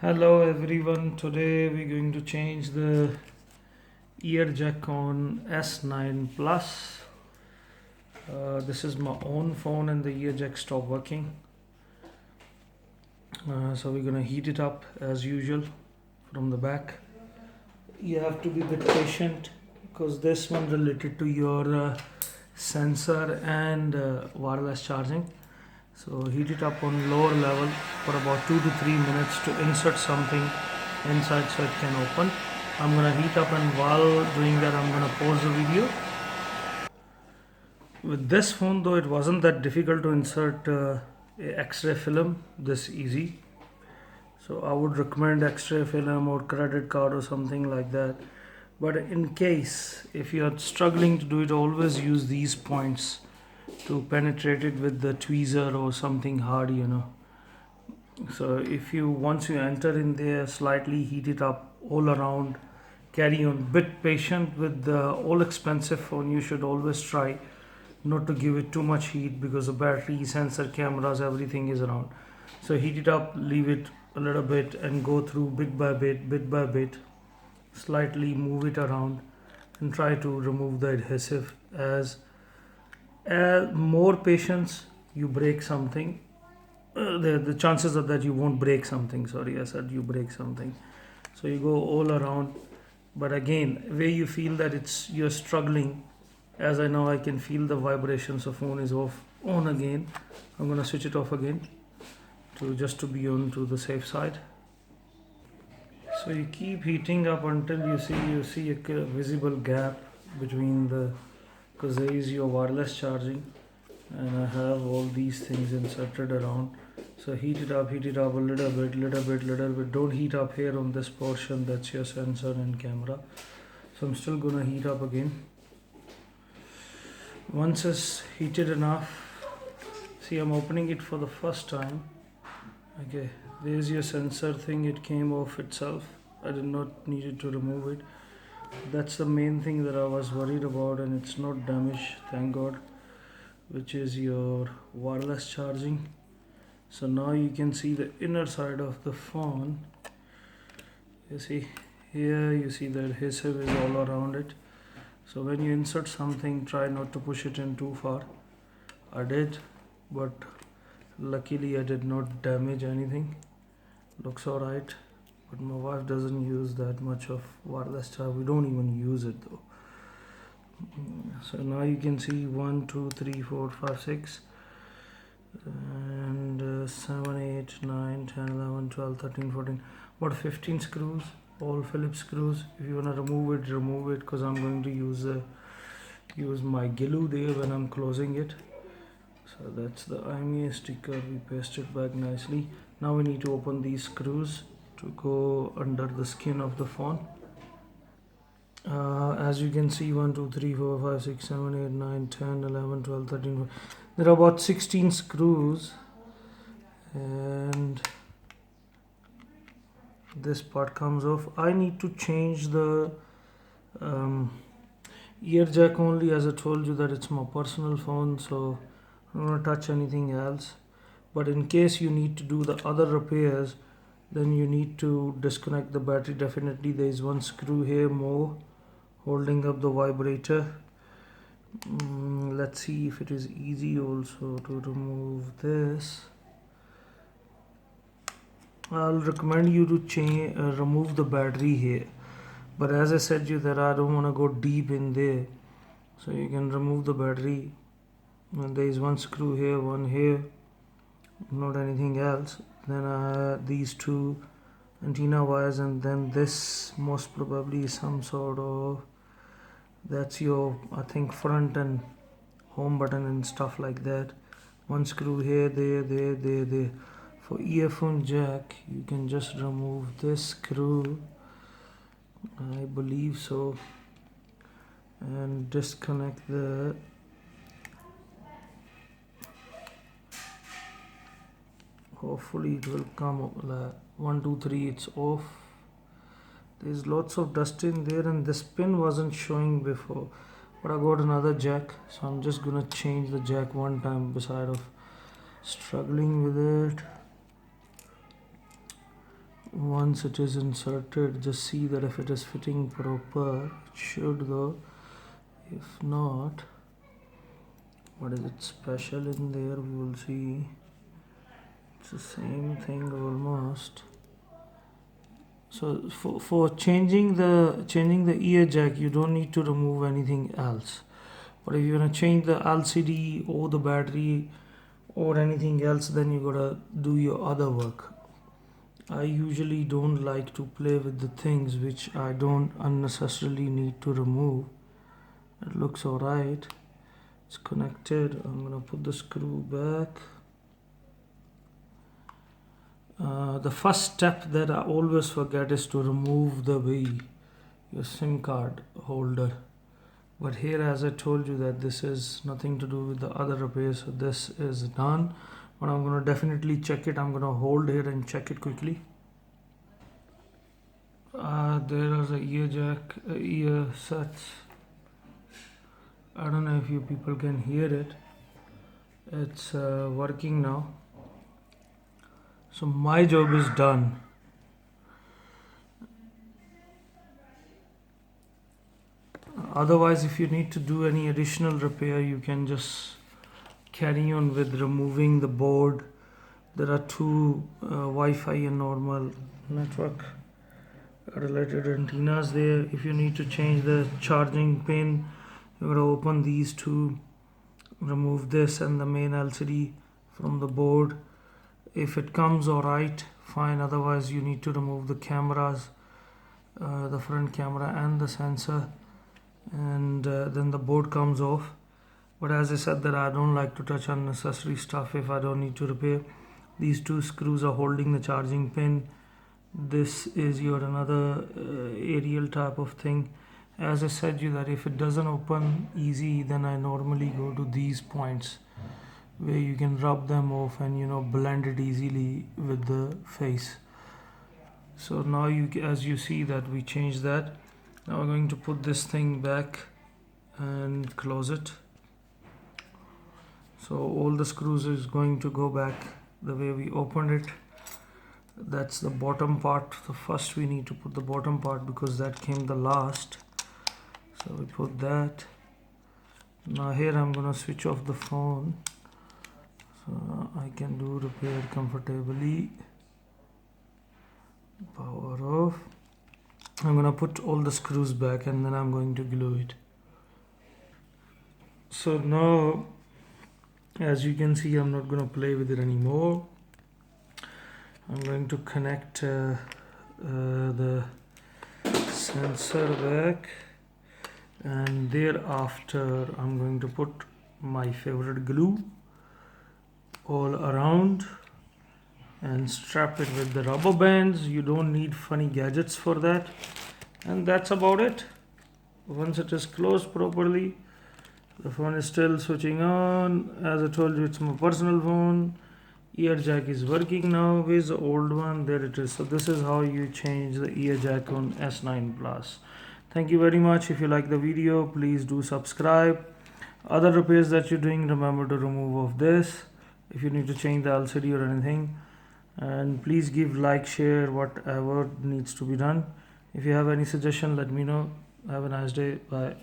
Hello everyone, today we're going to change the ear jack on S9 Plus. This is my own phone and the ear jack stopped working. So we're gonna heat it up as usual from the back. You have to be a bit patient because this one related to your sensor and wireless charging. So heat it up on lower level for about 2 to 3 minutes to insert something inside so it can open. I'm gonna heat up, and while doing that I'm gonna pause the video. With this phone though, it wasn't that difficult to insert a X-ray film this easy. So I would recommend X-ray film or credit card or something like that. But in case if you're struggling to do it, always use these points to penetrate it with the tweezer or something hard. So if you once you enter in there, slightly heat it up all around, carry on, bit patient with the all expensive phone. You should always try not to give it too much heat because the battery, sensor, cameras, everything is around. So heat it up, leave it a little bit and go through bit by bit, slightly move it around and try to remove the adhesive. As more patience, you break something. The chances are that you won't break something. Sorry, I said you break something. So you go all around, but again, where you feel that you're struggling, as I know I can feel the vibrations. So phone is off, on again. I'm gonna switch it off again to be on to the safe side. So you keep heating up until you see a visible gap between because there is your wireless charging, and I have all these things inserted around. So heat it up a little bit. Don't heat up here on this portion, that's your sensor and camera. So I'm still gonna heat up again. Once it's heated enough, see, I'm opening it for the first time. Okay, there's your sensor thing, it came off itself. I did not need to remove it. That's the main thing that I was worried about, and it's not damaged, thank God, which is your wireless charging. So now you can see the inner side of the phone. You see here, you see the adhesive is all around it. So when you insert something, try not to push it in too far. I did, but luckily I did not damage anything. Looks alright, but my wife doesn't use that much of wireless charge. We don't even use it though. So now you can see 1 2 3 4 5 6 and 7 8 9 10 11 12 13 14, about 15 screws, all Phillips screws. If you want to remove it, because I'm going to use my glue there when I'm closing it. So that's the IMEI sticker, we pasted back nicely. Now we need to open these screws to go under the skin of the phone. As you can see, 1 2 3 4 5 6 7 8 9 10 11 12 13 14. There are about 16 screws, and this part comes off. I need to change the ear jack only, as I told you that it's my personal phone, so I don't want to touch anything else. But in case you need to do the other repairs, then you need to disconnect the battery. Definitely there is one screw here more holding up the vibrator. Let's see if it is easy also to remove this. I'll recommend you to remove the battery here, but as I said you that I don't want to go deep in there, so you can remove the battery. And there is one screw here, one here, not anything else. Then I have these two antenna wires, and then this most probably is some sort of, that's your, I think, front and home button and stuff like that. One screw here, there. For earphone jack, you can just remove this screw, I believe so, and disconnect the hopefully it will come up. 1 2 3, it's off. There's lots of dust in there, and this pin wasn't showing before, but I got another jack, so I'm just gonna change the jack one time beside of struggling with it. once it is inserted, just see that if it is fitting proper. It should though. If not, what is it special in there, we will see. It's the same thing almost. So for changing the ear jack, you don't need to remove anything else. But if you're gonna change the LCD or the battery or anything else, then you gotta do your other work. I usually don't like to play with the things which I don't unnecessarily need to remove. It looks alright. It's connected. I'm gonna put the screw back. The first step that I always forget is to remove your SIM card holder. But here, as I told you, that this is nothing to do with the other repair, so this is done. But I'm gonna definitely check it. I'm gonna hold here and check it quickly. There are the ear jack, ear sets. I don't know if you people can hear it. It's working now. So my job is done. Otherwise, if you need to do any additional repair, you can just carry on with removing the board. There are two Wi-Fi and normal network related antennas there. If you need to change the charging pin, you're going to open these two, remove this and the main LCD from the board. If it comes alright, fine. Otherwise, you need to remove the cameras, the front camera and the sensor, and then the board comes off. But as I said, that I don't like to touch unnecessary stuff if I don't need to repair. These two screws are holding the charging pin. This is your another aerial type of thing. As I said you that if it doesn't open easy, then I normally go to these points where you can rub them off and blend it easily with the face. So now as you see that we changed that. Now we're going to put this thing back and close it. So all the screws is going to go back the way we opened it. That's the bottom part. So first we need to put the bottom part because that came the last. So we put that. Now here I'm gonna switch off the phone so I can do repair comfortably. Power off. I'm gonna put all the screws back and then I'm going to glue it. So now, as you can see, I'm not gonna play with it anymore. I'm going to connect the sensor back, and thereafter I'm going to put my favorite glue all around and strap it with the rubber bands. You don't need funny gadgets for that, and that's about it. Once it is closed properly, the phone is still switching on. As I told you, it's my personal phone. Ear jack is working now. Where's the old one? There it is. So this is how you change the ear jack on S9 Plus. Thank you very much. If you like the video, please do subscribe. Other repairs that you're doing, remember to remove of this if you need to change the LCD or anything. And please give like, share, whatever needs to be done. If you have any suggestion, let me know. Have a nice day. Bye.